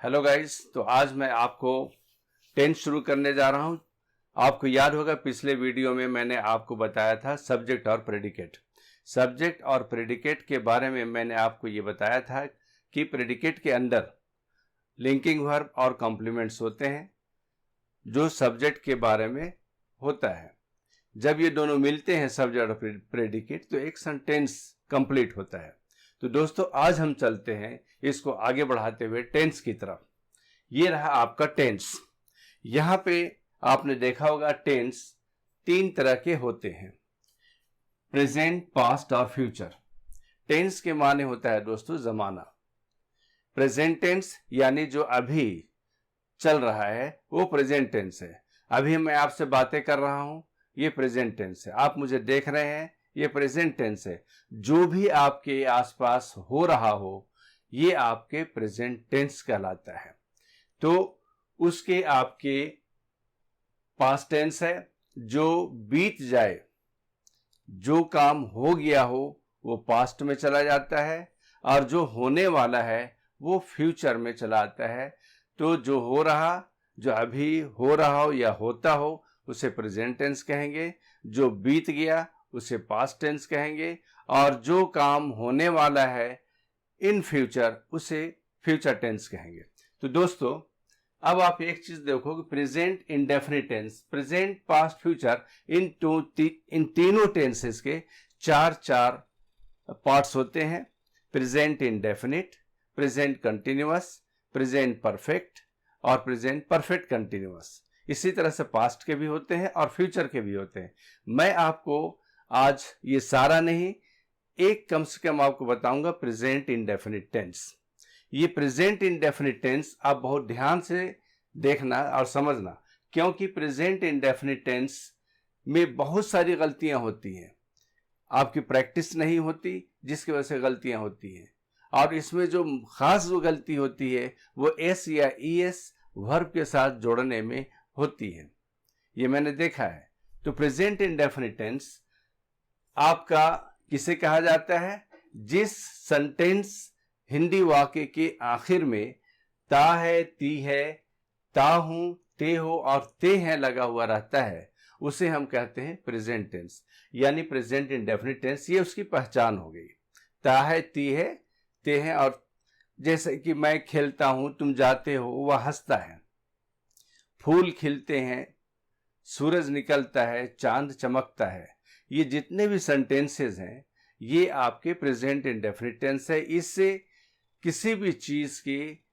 Hello guys, तो आज मैं आपको टेंस शुरू करने जा रहा हूं। आपको याद होगा पिछले वीडियो में मैंने आपको बताया था सब्जेक्ट और प्रेडिकेट। सब्जेक्ट और प्रेडिकेट के बारे में मैंने आपको ये बताया था कि प्रेडिकेट के अंदर लिंकिंग वर्ब और कॉम्प्लीमेंट्स होते हैं जो सब्जेक्ट के बारे में होता है। जब ये दोनों मिलते हैं सब्जेक्ट और प्रेडिकेट तो एक सेंटेंस कंप्लीट होता है। तो दोस्तों आज हम चलते हैं इसको आगे बढ़ाते हुए टेंस की तरफ। ये रहा आपका टेंस। यहां पे आपने देखा होगा टेंस तीन तरह के होते हैं, प्रेजेंट, पास्ट और फ्यूचर। टेंस के माने होता है दोस्तों जमाना। प्रेजेंट टेंस यानी जो अभी चल रहा है वो प्रेजेंट टेंस है। अभी मैं आपसे बातें कर रहा हूं, ये प्रेजेंट टेंस है। आप मुझे देख रहे हैं, ये प्रेजेंट टेंस है। जो भी आपके आसपास हो रहा हो ये आपके प्रेजेंट टेंस कहलाता है। तो उसके आपके पास्ट टेंस है, जो बीत जाए, जो काम हो गया हो वो पास्ट में चला जाता है, और जो होने वाला है वो फ्यूचर में चला आता है। तो जो हो रहा, जो अभी हो रहा हो या होता हो उसे प्रेजेंट टेंस कहेंगे, जो बीत गया उसे पास्ट टेंस कहेंगे, और जो काम होने वाला है इन फ्यूचर उसे फ्यूचर टेंस कहेंगे। तो दोस्तों अब आप एक चीज देखो कि present indefinite tense, present, past, future, इन तीनों टेंसेस के चार पार्ट्स होते हैं। Present indefinite, present continuous, present perfect और प्रेजेंट परफेक्ट कंटिन्यूअस। इसी तरह से पास्ट के भी होते हैं और फ्यूचर के भी होते हैं। मैं आपको आज ये सारा नहीं, एक कम से कम आपको बताऊंगा प्रेजेंट इंडेफिनिट टेंस। ये प्रेजेंट इंडेफिनिट टेंस आप बहुत ध्यान से देखना और समझना, क्योंकि प्रेजेंट इंडेफिनिट टेंस में बहुत सारी गलतियां होती हैं। आपकी प्रैक्टिस नहीं होती जिसकी वजह से गलतियां होती हैं, और इसमें जो खास गलती होती है वो एस या ईएस वर्ब के साथ जोड़ने में होती है। ये मैंने देखा है। तो प्रेजेंट इंडेफिनिट टेंस आपका किसे कहा जाता है? जिस सेंटेंस हिंदी वाक्य के आखिर में ता है, ती है, ता हूं, ते हो और ते हैं लगा हुआ रहता है उसे हम कहते हैं प्रेजेंट टेंस, यानी प्रेजेंट इंडेफिनिट टेंस। ये उसकी पहचान हो गई। ता है, ती है, ते हैं, और जैसे कि मैं खेलता हूं, तुम जाते हो, वह हंसता है। फूल खिलते हैं, सूरज निकलता है, चांद चमकता है। ये जितने भी सेंटेंसेस हैं ये आपके प्रेजेंट इंडेफिनिट टेंस है। इससे किसी भी चीज की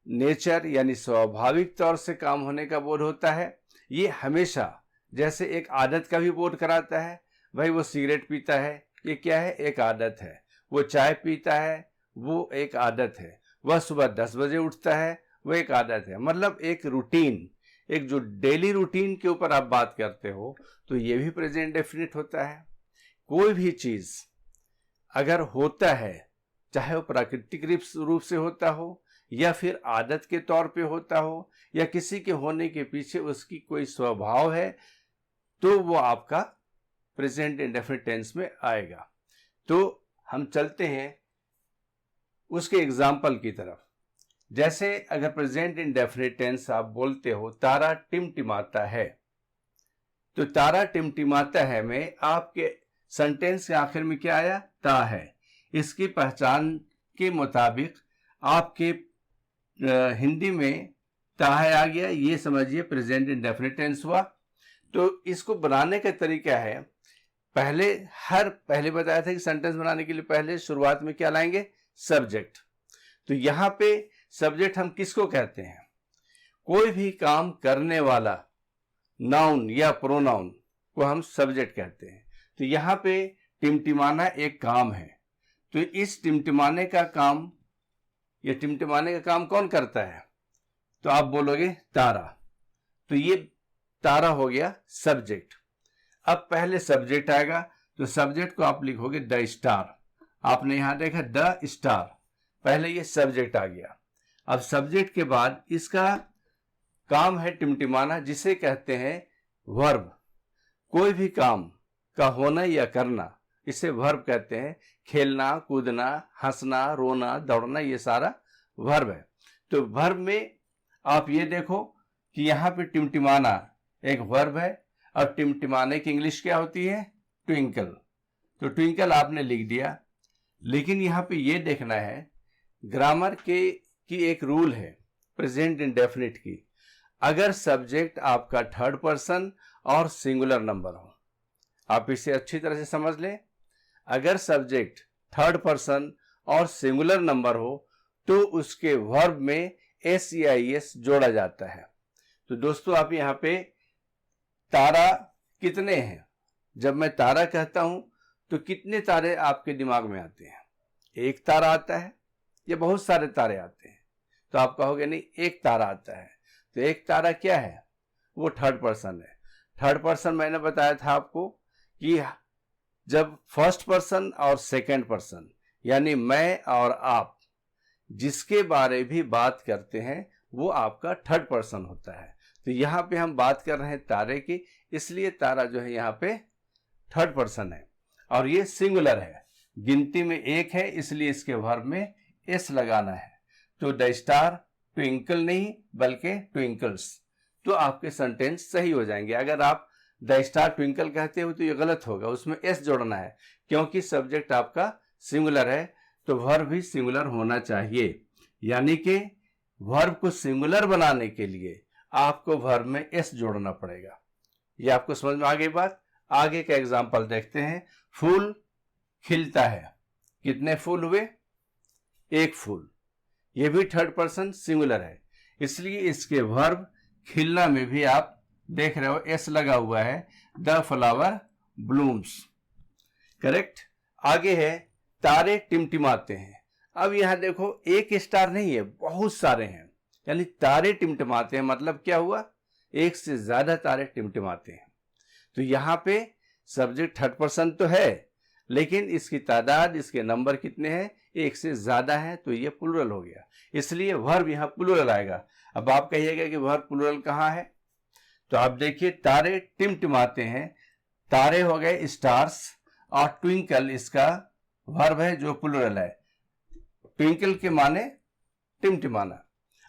नेचर यानी स्वाभाविक तौर से काम होने का बोध होता है। ये हमेशा जैसे एक आदत का भी बोध कराता है। भाई वो सिगरेट पीता है, ये क्या है? एक आदत है। वो चाय पीता है, वो एक आदत है। वह सुबह 10 बजे उठता है, वो एक आदत है। मतलब एक रूटीन, एक जो डेली रूटीन के ऊपर आप बात करते हो तो ये भी प्रेजेंट डेफिनिट होता है। कोई भी चीज अगर होता है, चाहे वो प्राकृतिक रूप से होता हो या फिर आदत के तौर पे होता हो या किसी के होने के पीछे उसकी कोई स्वभाव है, तो वो आपका प्रेजेंट इंडेफिनिट टेंस में आएगा। तो हम चलते हैं उसके एग्जाम्पल की तरफ। जैसे अगर प्रेजेंट इंडेफिनिट टेंस आप बोलते हो तारा टिमटिमाता है, तो तारा टिमटिमाता है में आपके सेंटेंस के आखिर में क्या आया? ता है। इसकी पहचान के मुताबिक आपके हिंदी में ता है आ गया, ये समझिए प्रेजेंट इंडेफिनिट टेंस हुआ। तो इसको बनाने का तरीका है, पहले बताया था कि सेंटेंस बनाने के लिए पहले शुरुआत में क्या लाएंगे? सब्जेक्ट। तो यहां पे सब्जेक्ट हम किसको कहते हैं? कोई भी काम करने वाला नाउन या प्रोनाउन को हम सब्जेक्ट कहते हैं। तो यहां पे टिमटिमाना एक काम है। तो इस टिमटिमाने का काम, ये टिमटिमाने का काम कौन करता है? तो आप बोलोगे तारा। तो ये तारा हो गया सब्जेक्ट। अब पहले सब्जेक्ट आएगा, तो सब्जेक्ट को आप लिखोगे द स्टार। आपने यहां देखा द स्टार, पहले ये सब्जेक्ट आ गया। अब सब्जेक्ट के बाद इसका काम है टिमटिमाना, जिसे कहते हैं वर्ब। कोई भी काम का होना या करना इसे वर्ब कहते हैं। खेलना, कूदना, हंसना, रोना, दौड़ना, ये सारा वर्ब है। तो वर्ब में आप ये देखो कि यहाँ पे टिमटिमाना एक वर्ब है, और टिमटिमाने की इंग्लिश क्या होती है? ट्विंकल। तो ट्विंकल आपने लिख दिया, लेकिन यहाँ पे ये देखना है ग्रामर की एक रूल है प्रेजेंट इंडेफिनिट की। अगर सब्जेक्ट आपका थर्ड पर्सन और सिंगुलर नंबर हो, आप इसे अच्छी तरह से समझ लें। अगर सब्जेक्ट थर्ड पर्सन और सिंगुलर नंबर हो तो उसके वर्ब में एस या एस जोड़ा जाता है। तो दोस्तों आप यहाँ पे तारा कितने हैं, जब मैं तारा कहता हूं तो कितने तारे आपके दिमाग में आते हैं? एक तारा आता है या बहुत सारे तारे आते हैं? तो आप कहोगे नहीं, एक तारा आता है। तो एक तारा क्या है? वो थर्ड पर्सन है। थर्ड पर्सन मैंने बताया था आपको कि जब फर्स्ट पर्सन और सेकंड पर्सन यानी मैं और आप जिसके बारे भी बात करते हैं वो आपका थर्ड पर्सन होता है। तो यहाँ पे हम बात कर रहे हैं तारे की, इसलिए तारा जो है यहाँ पे थर्ड पर्सन है और ये सिंगुलर है, गिनती में एक है, इसलिए इसके वर्ब में एस लगाना है। तो द स्टार ट्विंकल नहीं बल्कि ट्विंकल्स, तो आपके सेंटेंस सही हो जाएंगे। अगर आप द स्टार ट्विंकल कहते हो तो ये गलत होगा, उसमें एस जोड़ना है, क्योंकि सब्जेक्ट आपका सिंगुलर है तो वर्ब भी सिंगुलर होना चाहिए। यानी कि वर्ब को सिंगुलर बनाने के लिए आपको वर्ब में एस जोड़ना पड़ेगा। ये आपको समझ में आ गई बात? आगे का एग्जाम्पल देखते हैं। फूल खिलता है, कितने फूल हुए? एक फूल। ये भी थर्ड पर्सन सिंगुलर है, इसलिए इसके वर्ब खिलना में भी आप देख रहे हो एस लगा हुआ है, द फ्लावर ब्लूम्स। करेक्ट। आगे है तारे टिमटिमाते हैं। अब यहां देखो एक स्टार नहीं है, बहुत सारे हैं, यानी तारे टिमटिमाते हैं मतलब क्या हुआ? एक से ज्यादा तारे टिमटिमाते हैं। तो यहाँ पे सब्जेक्ट थर्ड पर्सन तो है, लेकिन इसकी तादाद, इसके नंबर कितने हैं? एक से ज्यादा है, तो ये प्लुरल हो गया, इसलिए वर्ब यहाँ प्लुरल आएगा। अब आप कहिएगा कि वर्ब प्लुरल कहाँ है? तो आप देखिए तारे टिमटिमाते हैं, तारे हो गए स्टार्स, और ट्विंकल इसका वर्ब है जो प्लुरल है। ट्विंकल के माने टिमटिमाना।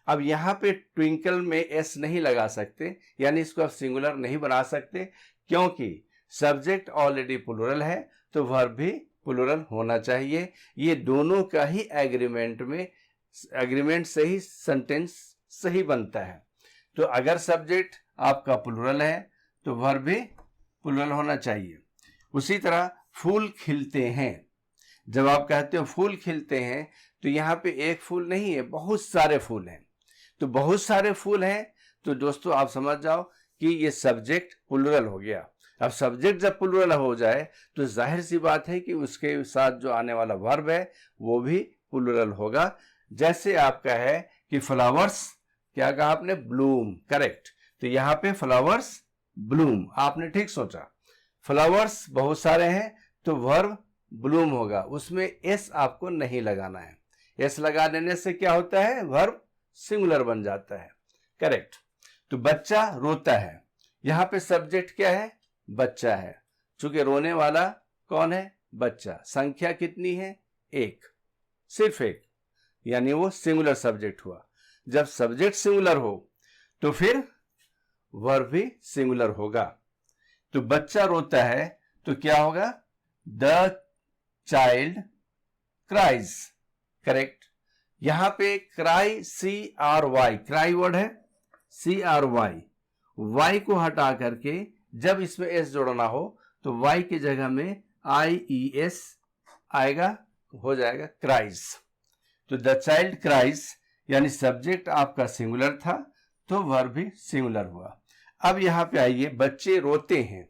अब यहाँ पे ट्विंकल में एस नहीं लगा सकते, यानी इसको आप सिंगुलर नहीं बना सकते, क्योंकि सब्जेक्ट ऑलरेडी प्लुरल है तो वर्ब भी प्लुरल होना चाहिए। ये दोनों का ही एग्रीमेंट से ही सेंटेंस सही बनता है। तो अगर सब्जेक्ट आपका प्लुरल है तो वर्ब भी प्लुरल होना चाहिए। उसी तरह फूल खिलते हैं, जब आप कहते हो फूल खिलते हैं तो यहाँ पे एक फूल नहीं है, बहुत सारे फूल हैं। तो बहुत सारे फूल हैं तो दोस्तों आप समझ जाओ कि ये सब्जेक्ट प्लुरल हो गया। अब सब्जेक्ट जब प्लुरल हो जाए तो जाहिर सी बात है कि उसके साथ जो आने वाला वर्ब है वो भी प्लुरल होगा। जैसे आपका है कि फ्लावर्स, क्या कहा आपने? ब्लूम। करेक्ट। तो यहाँ पे फ्लावर्स ब्लूम, आपने ठीक सोचा। फ्लावर्स बहुत सारे हैं तो वर्ब ब्लूम होगा, उसमें एस आपको नहीं लगाना है। एस लगा देने से क्या होता है? वर्ब सिंगुलर बन जाता है। करेक्ट। तो बच्चा रोता है, यहां पे सब्जेक्ट क्या है? बच्चा है, चूंकि रोने वाला कौन है? बच्चा। संख्या कितनी है? एक, सिर्फ एक, यानी वो सिंगुलर सब्जेक्ट हुआ। जब सब्जेक्ट सिंगुलर हो तो फिर वर्ब भी सिंगुलर होगा। तो बच्चा रोता है तो क्या होगा? The child cries. करेक्ट। यहां पे क्राई CRY, क्राई वर्ड है CRY, वाई को हटा करके जब इसमें एस जोड़ना हो तो वाई की जगह में IES आएगा, हो जाएगा क्राइज। तो द चाइल्ड क्राइज, यानी सब्जेक्ट आपका सिंगुलर था तो वर्ब भी सिंगुलर हुआ। अब यहां पे आइए, बच्चे रोते हैं।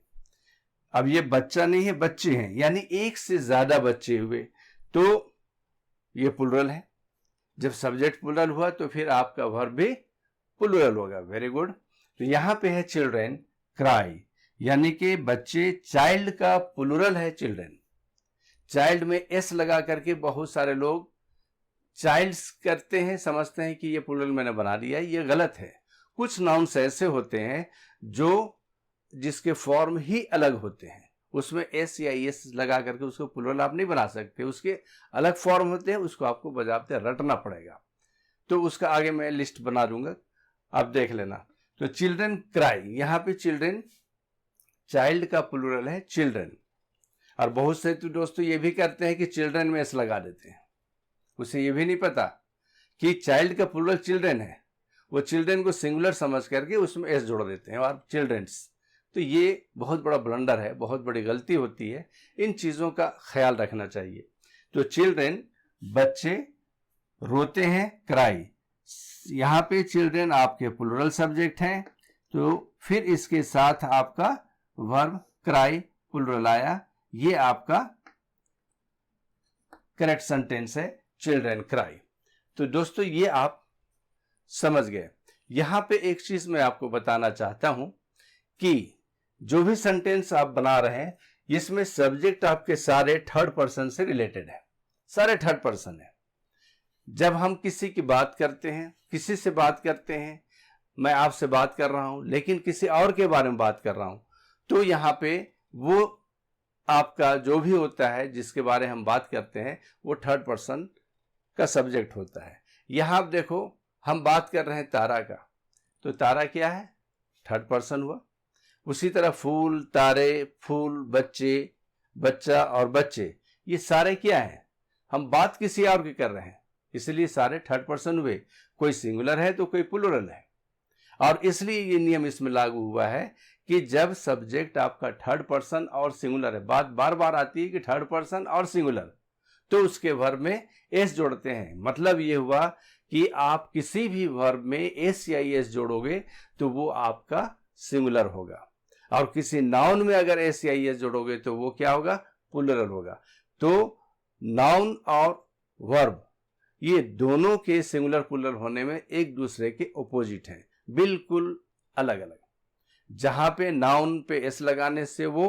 अब ये बच्चा नहीं है, बच्चे हैं, यानी एक से ज्यादा बच्चे हुए तो ये प्लुरल है। जब सब्जेक्ट प्लुरल हुआ तो फिर आपका वर्ब भी प्लुरल होगा। Very good. तो यहां पे है चिल्ड्रेन क्राई, यानी कि बच्चे, चाइल्ड का प्लुरल है चिल्ड्रेन। चाइल्ड में एस लगा करके बहुत सारे लोग चाइल्ड्स करते हैं, समझते हैं कि ये प्लुरल मैंने बना दिया, ये गलत है। कुछ नाउन्स ऐसे होते हैं जो जिसके फॉर्म ही अलग होते हैं, उसमें एस या एस लगा करके उसको प्लुरल आप नहीं बना सकते, उसके अलग फॉर्म होते हैं, उसको आपको बजाते रटना पड़ेगा। तो उसका आगे मैं लिस्ट बना दूंगा, आप देख लेना। तो चिल्ड्रन क्राई, यहाँ पे चिल्ड्रन, चाइल्ड का प्लूरल है चिल्ड्रन। और बहुत से तो दोस्तों ये भी करते हैं कि चिल्ड्रन में एस लगा देते हैं, उसे ये भी नहीं पता कि चाइल्ड का प्लूरल चिल्ड्रन है, वो चिल्ड्रन को सिंगुलर समझ करके उसमें एस जोड़ देते हैं और चिल्ड्रंस। तो ये बहुत बड़ा ब्लंडर है, बहुत बड़ी गलती होती है, इन चीज़ों का ख्याल रखना चाहिए। तो चिल्ड्रन बच्चे रोते हैं, क्राई, यहाँ पे चिल्ड्रन आपके प्लूरल सब्जेक्ट हैं, तो फिर इसके साथ आपका वर्ब क्राई प्लूरल आया, ये आपका करेक्ट सेंटेंस है, चिल्ड्रन क्राई। तो दोस्तों ये आप समझ गए। यहां पे एक चीज मैं आपको बताना चाहता हूं कि जो भी सेंटेंस आप बना रहे हैं इसमें सब्जेक्ट आपके सारे थर्ड पर्सन से रिलेटेड है, सारे थर्ड पर्सन है। जब हम किसी की बात करते हैं, किसी से बात करते हैं, मैं आपसे बात कर रहा हूं लेकिन किसी और के बारे में बात कर रहा हूं, तो यहां पे वो आपका जो भी होता है जिसके बारे में हम बात करते हैं वो थर्ड पर्सन का सब्जेक्ट होता है। यहां आप देखो हम बात कर रहे हैं तारा का, तो तारा क्या है, थर्ड पर्सन हुआ। उसी तरह फूल, तारे, फूल, बच्चे, बच्चा और बच्चे, ये सारे क्या हैं, हम बात किसी और की कर रहे हैं, इसलिए सारे थर्ड पर्सन हुए। कोई सिंगुलर है तो कोई प्लूरल है, और इसलिए ये नियम इसमें लागू हुआ है कि जब सब्जेक्ट आपका थर्ड पर्सन और सिंगुलर है, बात बार बार आती है कि थर्ड पर्सन और सिंगुलर, तो उसके वर्ब में एस जोड़ते हैं। मतलब ये हुआ कि आप किसी भी वर्ब में एस या एस जोड़ोगे तो वो आपका सिंगुलर होगा, और किसी नाउन में अगर एस या एस जोड़ोगे तो वो क्या होगा, प्लूरल होगा। तो नाउन और वर्ब ये दोनों के सिंगुलर प्लूरल होने में एक दूसरे के ऑपोजिट हैं, बिल्कुल अलग अलग। जहां पे नाउन पे एस लगाने से वो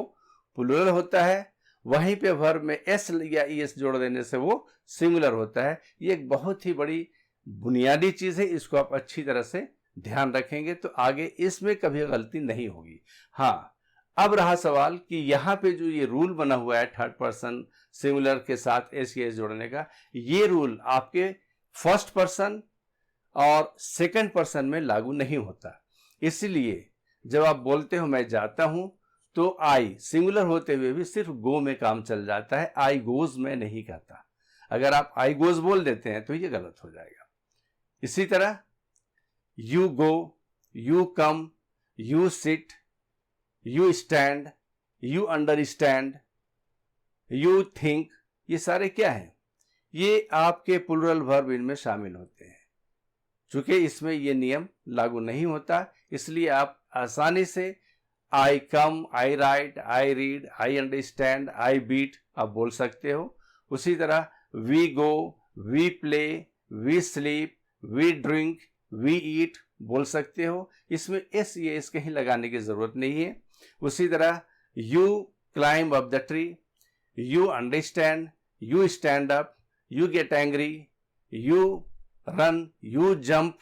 प्लूरल होता है, वहीं पे वर्ब में एस या एस जोड़ देने से वो सिंगुलर होता है। ये एक बहुत ही बड़ी बुनियादी चीज है, इसको आप अच्छी तरह से ध्यान रखेंगे तो आगे इसमें कभी गलती नहीं होगी। हाँ, अब रहा सवाल कि यहाँ पे जो ये रूल बना हुआ है थर्ड पर्सन सिंगुलर के साथ एस या एस जोड़ने का, ये रूल आपके फर्स्ट पर्सन और सेकंड पर्सन में लागू नहीं होता। इसलिए जब आप बोलते हो मैं जाता हूं, तो आई सिंगुलर होते हुए भी सिर्फ गो में काम चल जाता है, आई गोज में नहीं कहता। अगर आप आई गोज बोल देते हैं तो ये गलत हो जाएगा। इसी तरह you go, you come, you sit, you stand, you understand, you think, ये सारे क्या हैं, ये आपके प्लूरल वर्ब इनमें शामिल होते हैं। चूंकि इसमें ये नियम लागू नहीं होता, इसलिए आप आसानी से I come, I write, I read, I understand, I beat आप बोल सकते हो। उसी तरह we go, we play, we sleep, we drink, we eat बोल सकते हो। इसमें एस या एस कहीं लगाने की जरूरत नहीं है। उसी तरह you climb up the tree, you understand, you stand up, you get angry, you run, you jump,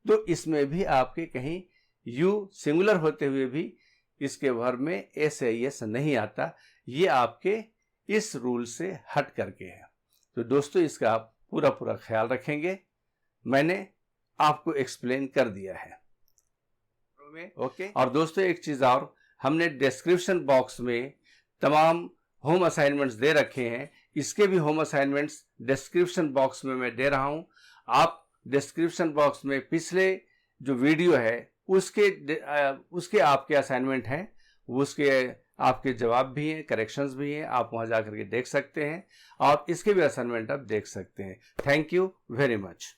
तो इसमें भी आपके कहीं यू सिंगुलर होते हुए भी इसके वर्ब में एस या एस नहीं आता। ये आपके इस रूल से हट करके है। तो दोस्तों इसका आप पूरा पूरा ख्याल रखेंगे, मैंने आपको एक्सप्लेन कर दिया है। ओके। और दोस्तों एक चीज और, हमने डिस्क्रिप्शन बॉक्स में तमाम होम असाइनमेंट्स दे रखे हैं, इसके भी होम असाइनमेंट्स डिस्क्रिप्शन बॉक्स में मैं दे रहा हूं। आप डिस्क्रिप्शन बॉक्स में पिछले जो वीडियो है उसके आपके असाइनमेंट हैं, उसके आपके जवाब भी हैं, करेक्शंस भी हैं, आप वहां जाकर के देख सकते हैं और इसके भी असाइनमेंट आप देख सकते हैं। Thank you very much.